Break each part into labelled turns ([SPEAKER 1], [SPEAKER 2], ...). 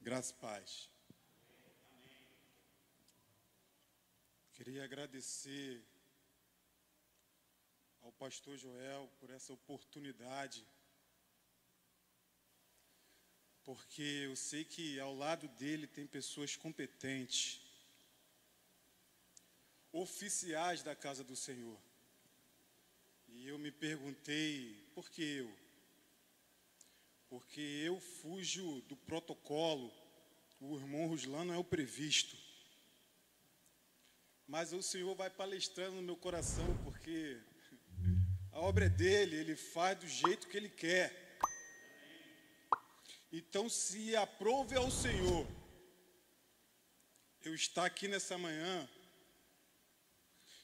[SPEAKER 1] Graça e paz. Queria agradecer ao pastor Joel por essa oportunidade, porque eu sei que ao lado dele tem pessoas competentes, oficiais da casa do Senhor. E eu me perguntei, por que eu? Porque eu fujo do protocolo, o irmão Ruslan não é o previsto. Mas o Senhor vai palestrando no meu coração, porque a obra é dele, ele faz do jeito que ele quer. Então, se aprove ao Senhor eu estar aqui nessa manhã,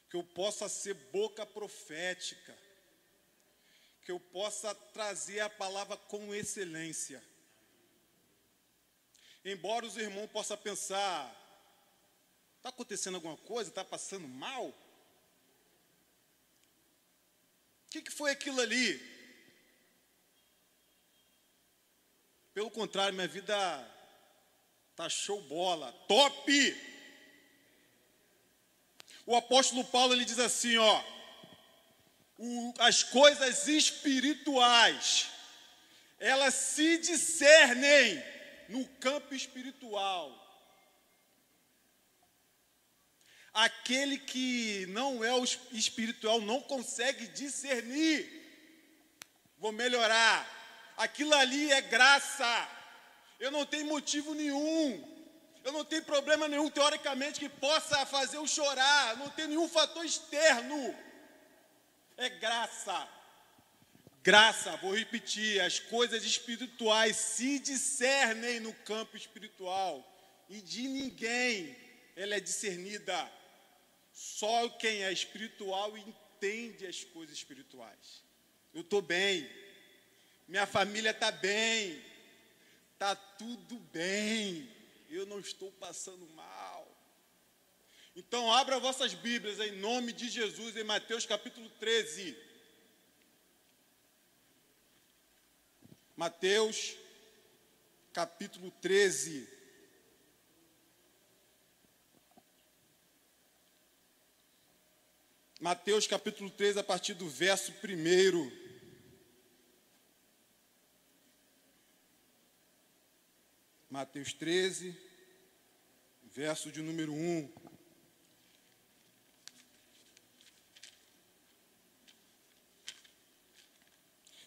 [SPEAKER 1] que eu possa ser boca profética, que eu possa trazer a palavra com excelência. Embora os irmãos possam pensar, está acontecendo alguma coisa, está passando mal? O que foi aquilo ali? Pelo contrário, minha vida está show bola, top! O apóstolo Paulo, ele diz assim, as coisas espirituais, elas se discernem no campo espiritual. Aquele que não é o espiritual não consegue discernir. Vou melhorar. Aquilo ali é graça. Eu não tenho motivo nenhum. Eu não tenho problema nenhum, teoricamente, que possa fazer eu chorar. Não tem nenhum fator externo. É graça. Graça, vou repetir, as coisas espirituais se discernem no campo espiritual. E de ninguém ela é discernida. Só quem é espiritual entende as coisas espirituais. Eu estou bem. Minha família está bem. Está tudo bem. Eu não estou passando mal. Então, abra vossas Bíblias em nome de Jesus, em Mateus capítulo 13. Mateus capítulo 13. Mateus capítulo 13, a partir do verso 1. Mateus 13, verso de número 1.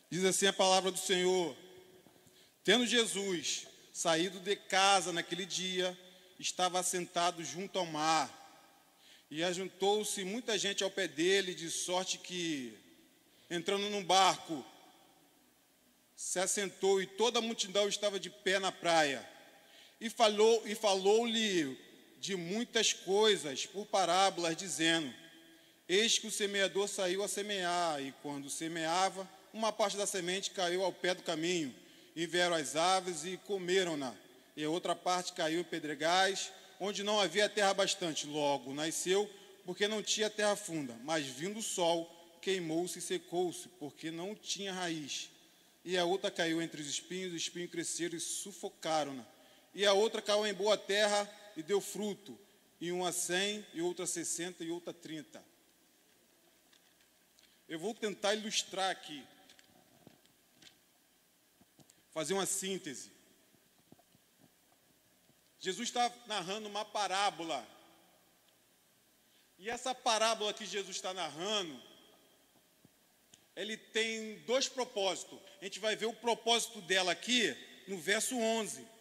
[SPEAKER 1] Diz assim a palavra do Senhor: tendo Jesus saído de casa naquele dia, estava assentado junto ao mar, e ajuntou-se muita gente ao pé dele, de sorte que, entrando num barco, se assentou, e toda a multidão estava de pé na praia. E falou-lhe de muitas coisas por parábolas, dizendo: eis que o semeador saiu a semear, e quando semeava, uma parte da semente caiu ao pé do caminho, e vieram as aves e comeram-na, e a outra parte caiu em pedregais, onde não havia terra bastante. Logo nasceu, porque não tinha terra funda, mas vindo o sol, queimou-se e secou-se, porque não tinha raiz. E a outra caiu entre os espinhos cresceram e sufocaram-na. E a outra caiu em boa terra e deu fruto, e uma 100, e outra 60, e outra 30. Eu vou tentar ilustrar aqui, fazer uma síntese. Jesus está narrando uma parábola. E essa parábola que Jesus está narrando, ele tem dois propósitos. A gente vai ver o propósito dela aqui no verso 11.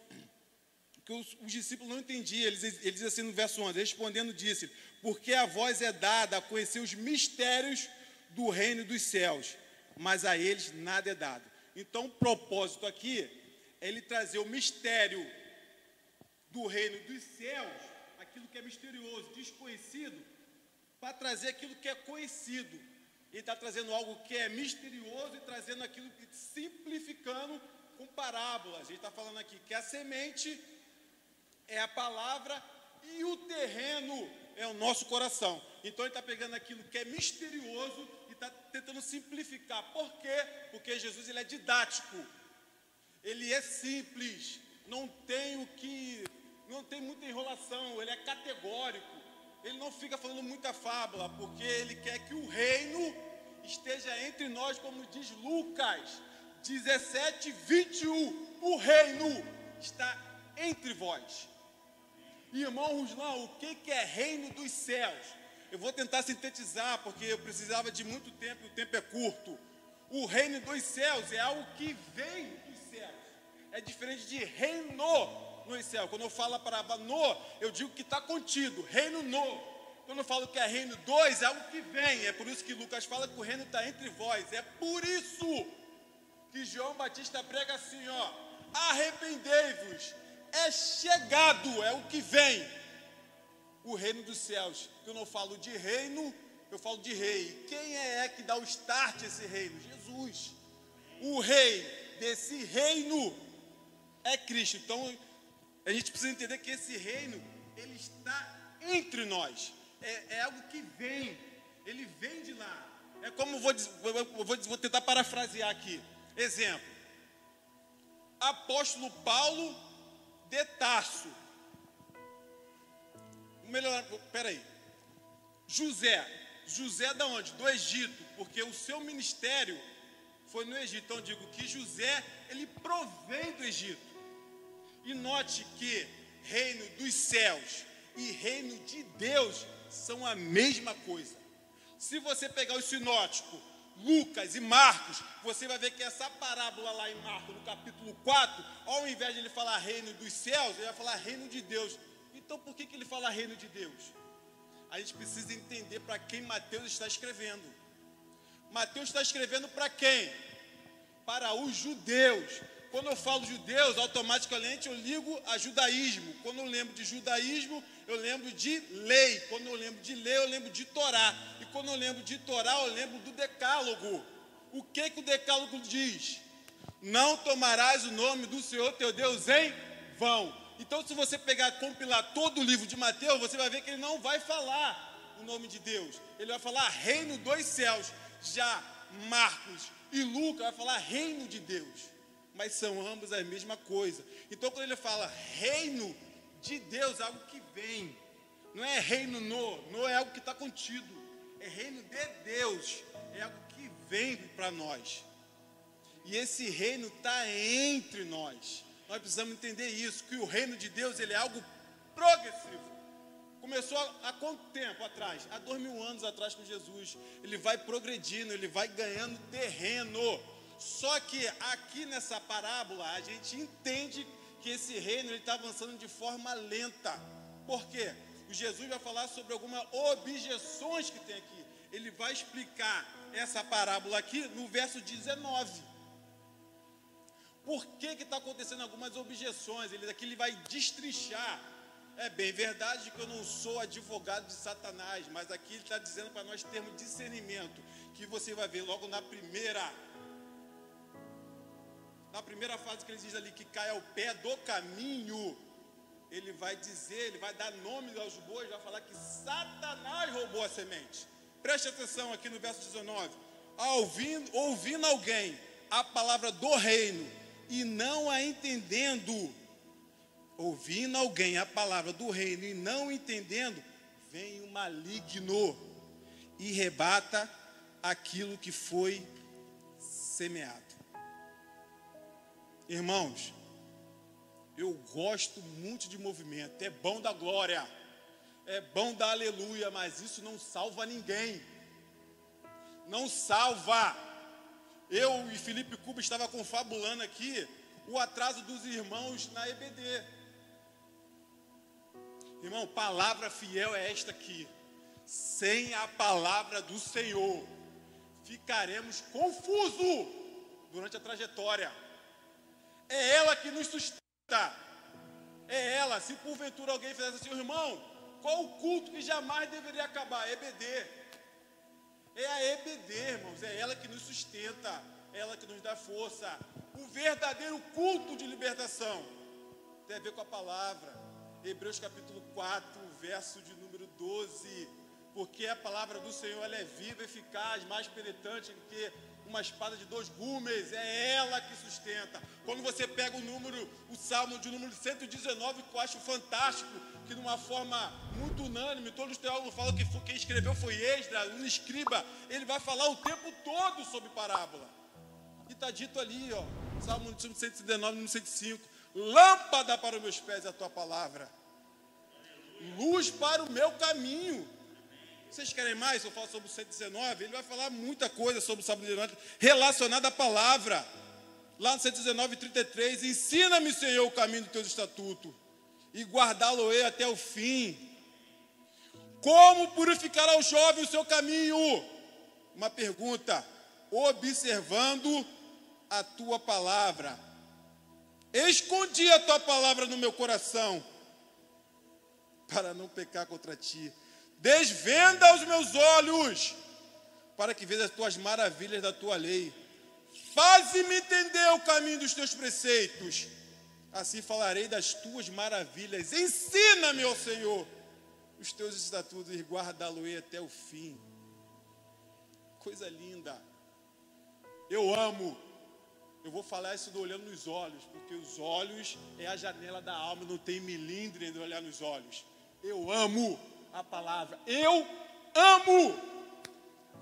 [SPEAKER 1] Que os discípulos não entendiam. Ele diz assim no verso 11, respondendo disse: porque a vós é dada a conhecer os mistérios do reino dos céus, mas a eles nada é dado. Então o propósito aqui é ele trazer o mistério do reino dos céus, aquilo que é misterioso, desconhecido, para trazer aquilo que é conhecido. Ele está trazendo algo que é misterioso e trazendo aquilo, simplificando com parábolas. Ele está falando aqui que a semente é a palavra e o terreno é o nosso coração. Então ele está pegando aquilo que é misterioso e está tentando simplificar. Por quê? Porque Jesus ele é didático, ele é simples, não tem muita enrolação, ele é categórico. Ele não fica falando muita fábula, porque ele quer que o reino esteja entre nós, como diz Lucas 17, 21. O reino está entre vós. Irmão Ruslan, o que é reino dos céus? Eu vou tentar sintetizar, porque eu precisava de muito tempo e o tempo é curto. O reino dos céus é algo que vem dos céus. É diferente de reino nos céus. Quando eu falo a palavra no, eu digo que está contido. Reino no. Quando eu falo que é reino dois, é algo que vem. É por isso que Lucas fala que o reino está entre vós. É por isso que João Batista prega assim, ó: arrependei-vos, é chegado, é o que vem, o reino dos céus. Eu não falo de reino, eu falo de rei. Quem é que dá o start a esse reino? Jesus. O rei desse reino é Cristo. Então, a gente precisa entender que esse reino, ele está entre nós. É algo que vem, ele vem de lá. É como, vou tentar parafrasear aqui. Exemplo, apóstolo Paulo de Tarso. José da onde? Do Egito, porque o seu ministério foi no Egito. Então eu digo que José, ele provém do Egito. E note que reino dos céus e reino de Deus são a mesma coisa. Se você pegar os sinóticos, Lucas e Marcos, você vai ver que essa parábola lá em Marcos, no capítulo 4, ao invés de ele falar reino dos céus, ele vai falar reino de Deus. Então por que ele fala reino de Deus? A gente precisa entender para quem Mateus está escrevendo. Mateus está escrevendo para quem? Para os judeus. Quando eu falo judeus, automaticamente eu ligo a judaísmo. Quando eu lembro de judaísmo, eu lembro de lei. Quando eu lembro de lei, eu lembro de Torá. E quando eu lembro de Torá, eu lembro do decálogo. O que o decálogo diz? Não tomarás o nome do Senhor teu Deus em vão. Então, se você compilar todo o livro de Mateus, você vai ver que ele não vai falar o nome de Deus. Ele vai falar reino dos céus. Já Marcos e Lucas vai falar reino de Deus. Mas são ambos a mesma coisa. Então, quando ele fala reino de Deus, é algo que vem. Não é reino no é algo que está contido. É reino de Deus. É algo que vem para nós. E esse reino está entre nós. Nós precisamos entender isso, que o reino de Deus, ele é algo progressivo. Começou há quanto tempo atrás? Há 2000 anos atrás com Jesus. Ele vai progredindo, ele vai ganhando terreno. Só que aqui nessa parábola, a gente entende que esse reino está avançando de forma lenta. Por quê? O Jesus vai falar sobre algumas objeções que tem aqui. Ele vai explicar essa parábola aqui no verso 19. Por que está acontecendo algumas objeções? Ele vai destrinchar. É bem verdade que eu não sou advogado de Satanás, mas aqui ele está dizendo para nós termos discernimento, que você vai ver logo na primeira fase que ele diz ali, que cai ao pé do caminho. Ele vai dizer, ele vai dar nome aos bois, vai falar que Satanás roubou a semente. Preste atenção aqui no verso 19. Ouvindo alguém a palavra do reino e não a entendendo, ouvindo alguém a palavra do reino e não entendendo, vem o maligno e rebata aquilo que foi semeado. Irmãos, eu gosto muito de movimento, é bom dar glória, é bom dar aleluia, mas isso não salva ninguém. Não salva. Eu e Felipe Cuba estava confabulando aqui o atraso dos irmãos na EBD. Irmão, palavra fiel é esta aqui. Sem a palavra do Senhor, ficaremos confusos durante a trajetória. É ela que nos sustenta. É ela. Se porventura alguém fizesse assim, irmão, qual o culto que jamais deveria acabar? EBD. É a EBD, irmãos. É ela que nos sustenta. É ela que nos dá força. O verdadeiro culto de libertação tem a ver com a palavra. Hebreus capítulo 4, verso de número 12. Porque a palavra do Senhor, ela é viva, eficaz, mais penetrante do que uma espada de 2 gumes, é ela que sustenta. Quando você pega o Salmo de número 119, que eu acho fantástico, que de uma forma muito unânime, todos os teólogos falam que quem escreveu foi Esdras, um escriba, ele vai falar o tempo todo sobre parábola. E está dito ali, ó, Salmo 119, número 105, lâmpada para os meus pés é a tua palavra, luz para o meu caminho. Vocês querem mais? Se eu falo sobre o 119, ele vai falar muita coisa sobre o Salmo 119 relacionada à palavra. Lá no 119, 33, ensina-me, Senhor, o caminho do teu estatuto e guardá-lo-ei até o fim. Como purificará o jovem o seu caminho? Uma pergunta. Observando a tua palavra. Escondi a tua palavra no meu coração, para não pecar contra ti. Desvenda os meus olhos, para que veja as tuas maravilhas da tua lei. Faze-me entender o caminho dos teus preceitos, assim falarei das tuas maravilhas. Ensina-me, ó Senhor, os teus estatutos e guardá-lo-ei até o fim. Coisa linda. Eu amo. Eu vou falar isso olhando nos olhos, porque os olhos é a janela da alma, não tem milindre de olhar nos olhos. Eu amo a palavra. Eu amo.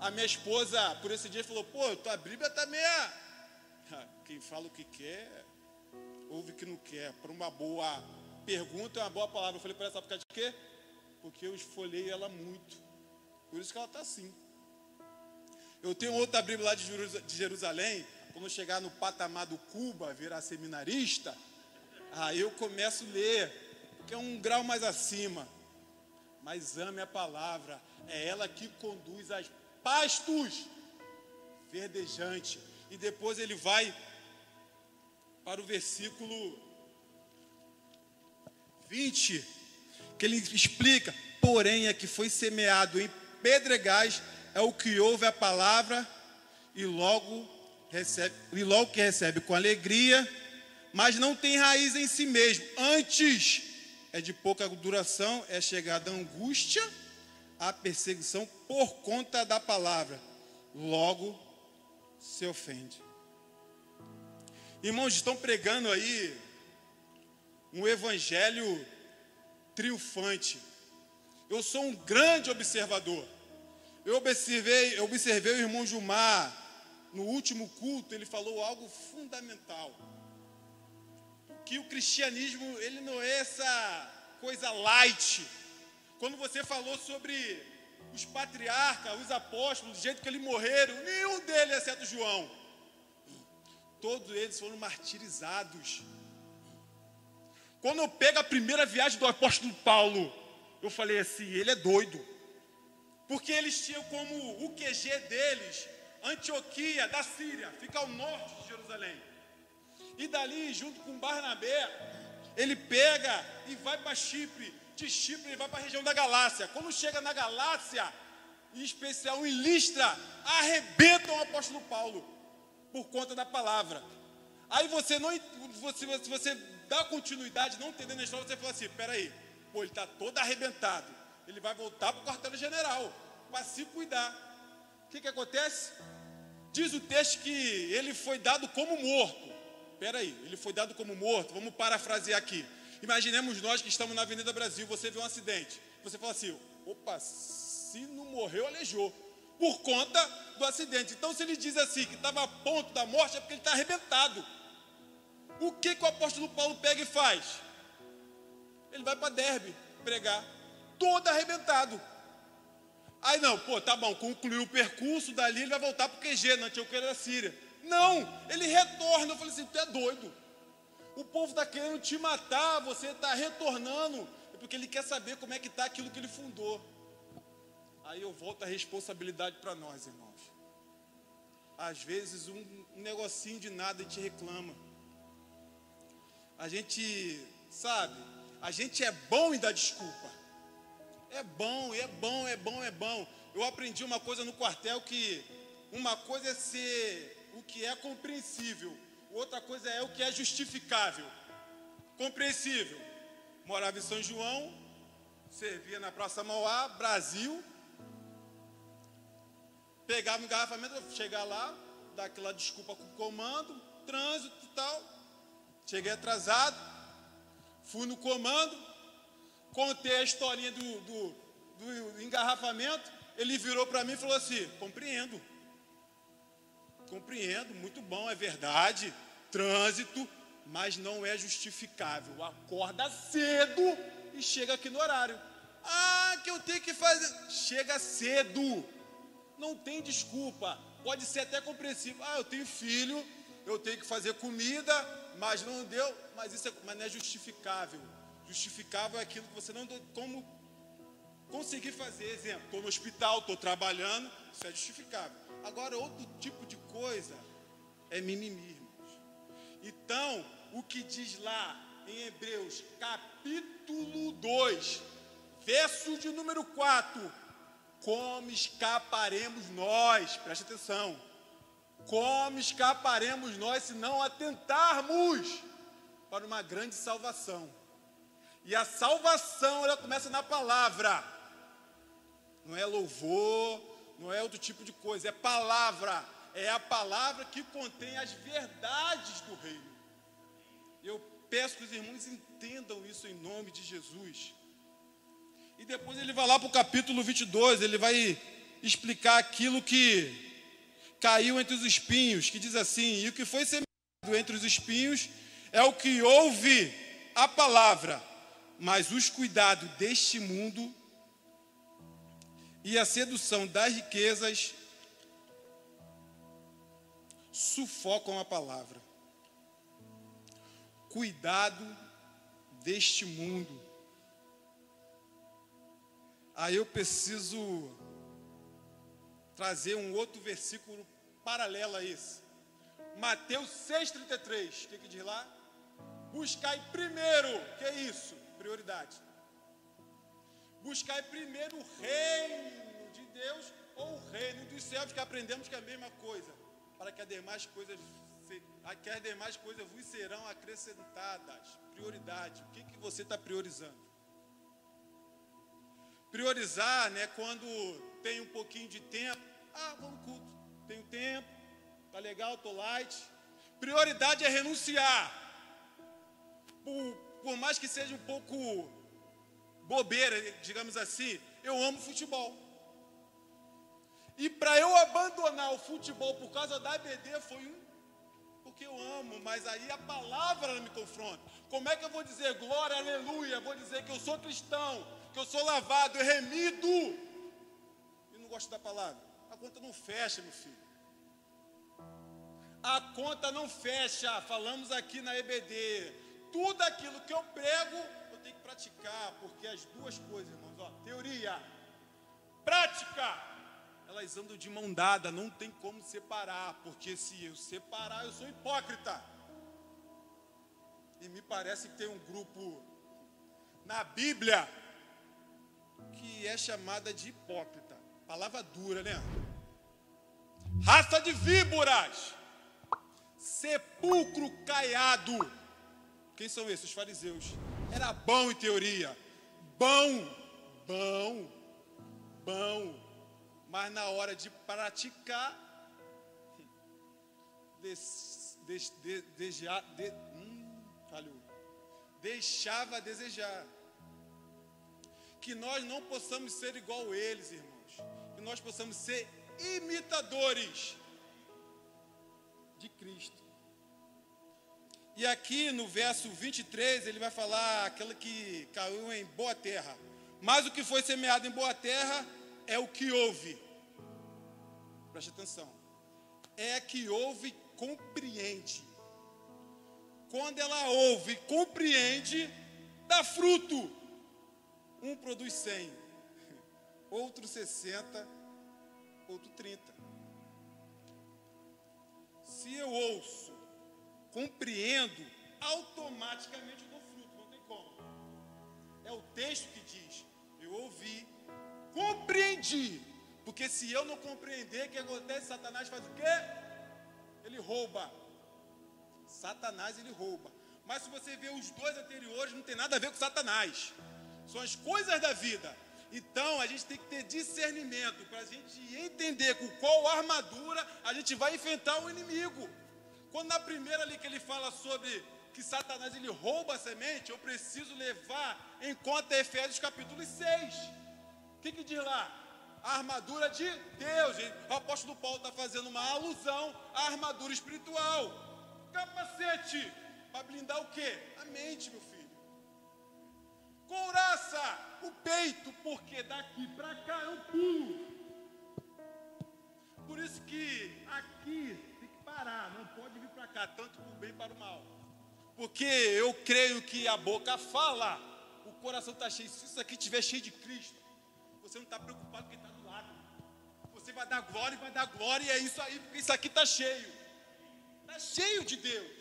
[SPEAKER 1] A minha esposa, por esse dia, falou, pô, tua Bíblia está meia... Quem fala o que quer, ouve o que não quer. Para uma boa pergunta, é uma boa palavra. Eu falei para ela, sabe por causa de quê? Porque eu esfolhei ela muito. Por isso que ela está assim. Eu tenho outra Bíblia lá de Jerusalém. Quando eu chegar no patamar do Cuba, virar seminarista, aí eu começo a ler, porque é um grau mais acima. Mas ame a palavra, é ela que conduz aos pastos verdejantes. E depois ele vai para o versículo 20, que ele explica, porém é que foi semeado em pedregais, é o que ouve a palavra e logo que recebe com alegria, mas não tem raiz em si mesmo. Antes é de pouca duração, é chegada a angústia, a perseguição por conta da palavra. Logo se ofende. Irmãos, estão pregando aí um evangelho triunfante. Eu sou um grande observador. Eu observei o irmão Gilmar. No último culto, ele falou algo fundamental. Que o cristianismo, ele não é essa coisa light. Quando você falou sobre os patriarcas, os apóstolos, do jeito que eles morreram, nenhum deles, exceto João. Todos eles foram martirizados. Quando eu pego a primeira viagem do apóstolo Paulo, eu falei assim, ele é doido. Porque eles tinham como o QG deles, Antioquia, da Síria, fica ao norte de Jerusalém. E dali, junto com Barnabé, ele pega e vai para Chipre. De Chipre ele vai para a região da Galácia. Quando chega na Galácia, em especial em Listra, arrebentam o apóstolo Paulo, por conta da palavra. Aí você dá continuidade, não entendendo a história, você fala assim, peraí, pô, ele está todo arrebentado. Ele vai voltar para o quartel-general, para se cuidar. O que acontece? Diz o texto que ele foi dado como morto. Espera aí, ele foi dado como morto. Vamos parafrasear aqui. Imaginemos nós que estamos na Avenida Brasil, você vê um acidente. Você fala assim, opa, se não morreu, aleijou. Por conta do acidente. Então, se ele diz assim, que estava a ponto da morte, é porque ele está arrebentado. O que o apóstolo Paulo pega e faz? Ele vai para Derbe pregar, todo arrebentado. Aí não, pô, tá bom, concluiu o percurso, dali ele vai voltar para o QG, na Antioquia da Síria. Não, ele retorna. Eu falei assim, tu é doido. O povo está querendo te matar, você está retornando. É porque ele quer saber como é que está aquilo que ele fundou. Aí eu volto a responsabilidade para nós, irmãos. Às vezes um negocinho de nada a gente reclama. A gente, sabe, a gente é bom em dar desculpa. É bom, é bom, é bom, é bom. Eu aprendi uma coisa no quartel, que uma coisa é ser o que é compreensível, outra coisa é o que é justificável. Compreensível. Morava em São João, servia na Praça Mauá, Brasil. Pegava um engarrafamento, chegar lá, dar aquela desculpa com o comando, trânsito e tal. Cheguei atrasado, fui no comando, contei a historinha do engarrafamento. Ele virou para mim e falou assim: compreendo, muito bom, é verdade, trânsito, mas não é justificável. Acorda cedo e chega aqui no horário. Ah, que eu tenho que fazer. Chega cedo, não tem desculpa. Pode ser até compreensível. Ah, eu tenho filho, eu tenho que fazer comida, mas não deu. Mas não é justificável. Justificável é aquilo que você não tem como conseguir fazer. Exemplo, estou no hospital, estou trabalhando, isso é justificável. Agora, outro tipo de coisa é mimimi, irmãos. Então, o que diz lá em Hebreus, capítulo 2, verso de número 4, como escaparemos nós, preste atenção, como escaparemos nós se não atentarmos para uma grande salvação? E a salvação, ela começa na palavra, não é louvor, não é outro tipo de coisa, é palavra, é a palavra que contém as verdades do reino. Eu peço que os irmãos entendam isso em nome de Jesus. E depois ele vai lá para o capítulo 22, ele vai explicar aquilo que caiu entre os espinhos, que diz assim: e o que foi semeado entre os espinhos é o que ouve a palavra, mas os cuidados deste mundo e a sedução das riquezas sufocam a palavra. Cuidado deste mundo. Aí eu preciso trazer um outro versículo paralelo a esse. Mateus 6,33. O que diz lá? Buscai primeiro. Que é isso? Prioridade. Buscai primeiro o reino de Deus ou o reino dos céus, que aprendemos que é a mesma coisa, para que as demais coisas vos serão acrescentadas. Prioridade. O que você está priorizando? Priorizar, né, quando tem um pouquinho de tempo. Ah, vamos no culto. Tenho tempo, tá legal, tô light. Prioridade é renunciar. Por mais que seja um pouco bobeira, digamos assim, eu amo futebol. E para eu abandonar o futebol por causa da ABD porque eu amo, mas aí a palavra me confronta. Como é que eu vou dizer glória, aleluia? Vou dizer que eu sou cristão, que eu sou lavado, remido, e não gosto da palavra? A conta não fecha, meu filho. A conta não fecha. Falamos aqui na EBD. Tudo aquilo que eu prego, eu tenho que praticar, porque as duas coisas, irmãos, ó, teoria, prática, elas andam de mão dada, não tem como separar, porque se eu separar, eu sou hipócrita. E me parece que tem um grupo na Bíblia que é chamada de hipócrita. Palavra dura, né? Raça de víboras, sepulcro caiado. Quem são esses? Os fariseus. Era bom em teoria, bom, mas na hora de praticar, deixava a desejar. Que nós não possamos ser igual a eles, irmãos. Que nós possamos ser imitadores de Cristo. E aqui no verso 23, ele vai falar aquela que caiu em boa terra. Mas o que foi semeado em boa terra é o que ouve. Preste atenção. É a que ouve e compreende. Quando ela ouve e compreende, dá fruto. Um produz 100, outro 60, outro 30. Se eu ouço, compreendo, automaticamente eu dou fruto, não tem como. É o texto que diz: eu ouvi, compreendi. Porque se eu não compreender, o que acontece? Satanás faz o quê? Ele rouba. Satanás, ele rouba. Mas se você ver os dois anteriores, não tem nada a ver com Satanás. São as coisas da vida. Então, a gente tem que ter discernimento para a gente entender com qual armadura a gente vai enfrentar o inimigo. Quando na primeira ali que ele fala sobre que Satanás ele rouba a semente, eu preciso levar em conta Efésios capítulo 6. O que diz lá? A armadura de Deus. O apóstolo Paulo está fazendo uma alusão à armadura espiritual. Capacete, para blindar o quê? A mente, meu filho. Couraça, o peito, porque daqui para cá é um pulo. Por isso que aqui tem que parar, não pode vir para cá, tanto para o bem para o mal. Porque eu creio que a boca fala, o coração está cheio. Se isso aqui estiver cheio de Cristo, você não está preocupado com quem está do lado. Você vai dar glória e vai dar glória, e é isso aí, porque isso aqui está cheio. Está cheio de Deus.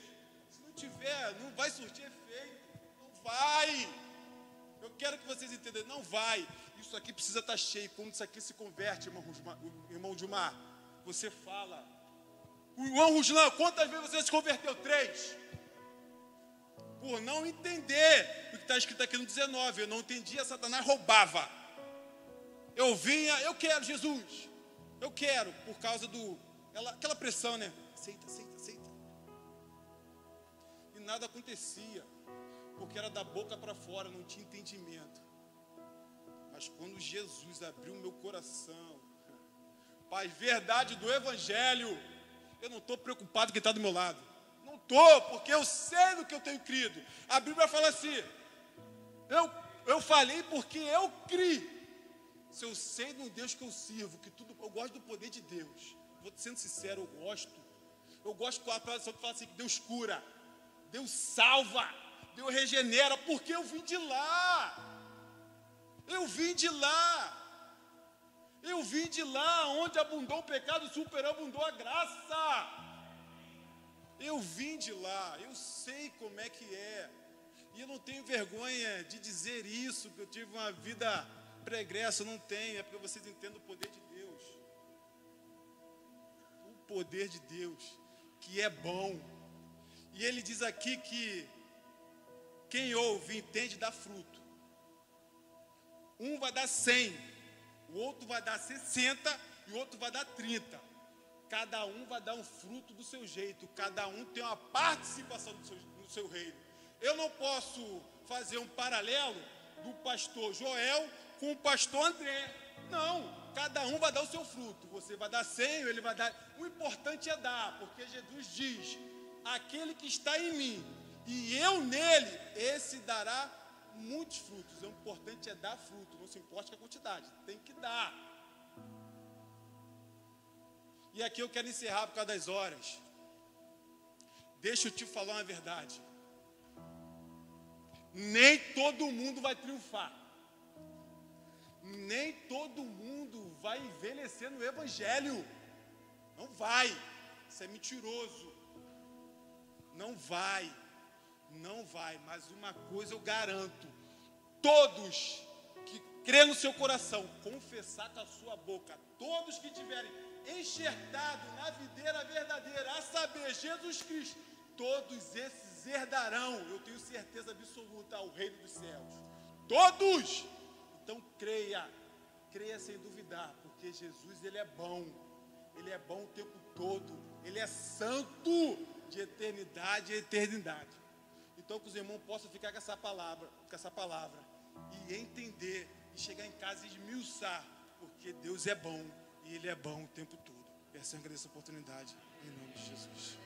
[SPEAKER 1] Se não tiver, não vai surtir efeito. Não vai. Eu quero que vocês entendam, não vai. Isso aqui precisa estar cheio. Quando isso aqui se converte, irmão Gilmar, você fala. O irmão Ruslan, quantas vezes você se converteu? 3. Por não entender o que está escrito aqui no 19. Eu não entendia, Satanás roubava. Eu vinha, eu quero Jesus. Eu quero, por causa aquela pressão, né? Aceita, aceita, aceita. E nada acontecia, porque era da boca para fora, não tinha entendimento. Mas quando Jesus abriu meu coração, Pai, verdade do Evangelho, eu não estou preocupado com quem está do meu lado. Não estou, porque eu sei no que eu tenho crido. A Bíblia fala assim, eu falei porque eu criei. Se eu sei de um Deus que eu sirvo, eu gosto do poder de Deus. Vou sendo sincero, eu gosto. Eu gosto com a tradução que fala assim, que Deus cura, Deus salva, Deus regenera, porque eu vim de lá. Eu vim de lá. Eu vim de lá, onde abundou o pecado, superabundou a graça. Eu vim de lá, eu sei como é que é. E eu não tenho vergonha de dizer isso, que eu tive uma vida pregressa, não tenho, é porque vocês entendem o poder de Deus. O poder de Deus, que é bom. E ele diz aqui que quem ouve, entende, dá fruto. Um vai dar 100, o outro vai dar 60 e o outro vai dar 30. Cada um vai dar um fruto do seu jeito, cada um tem uma participação do seu reino. Eu não posso fazer um paralelo do pastor Joel com o pastor André. Não, cada um vai dar o seu fruto. Você vai dar 100, ele vai dar. O importante é dar, porque Jesus diz: aquele que está em mim e eu nele, esse dará muitos frutos. O importante é dar fruto, não se importa com a quantidade, tem que dar. E aqui eu quero encerrar por causa das horas. Deixa eu te falar uma verdade. Nem todo mundo vai triunfar. Nem todo mundo vai envelhecer no Evangelho. Não vai. Isso é mentiroso. Não vai. Não vai. Mas uma coisa eu garanto. Todos que crê no seu coração, confessar com a sua boca, todos que tiverem enxertado na videira verdadeira, a saber, Jesus Cristo, todos esses herdarão, eu tenho certeza absoluta, ao reino dos céus. Todos! Então creia sem duvidar, porque Jesus, ele é bom o tempo todo, ele é santo de eternidade a eternidade. Então que os irmãos possam ficar com essa palavra e entender, e chegar em casa e esmiuçar, porque Deus é bom, e ele é bom o tempo todo. Peço a essa oportunidade, em nome de Jesus.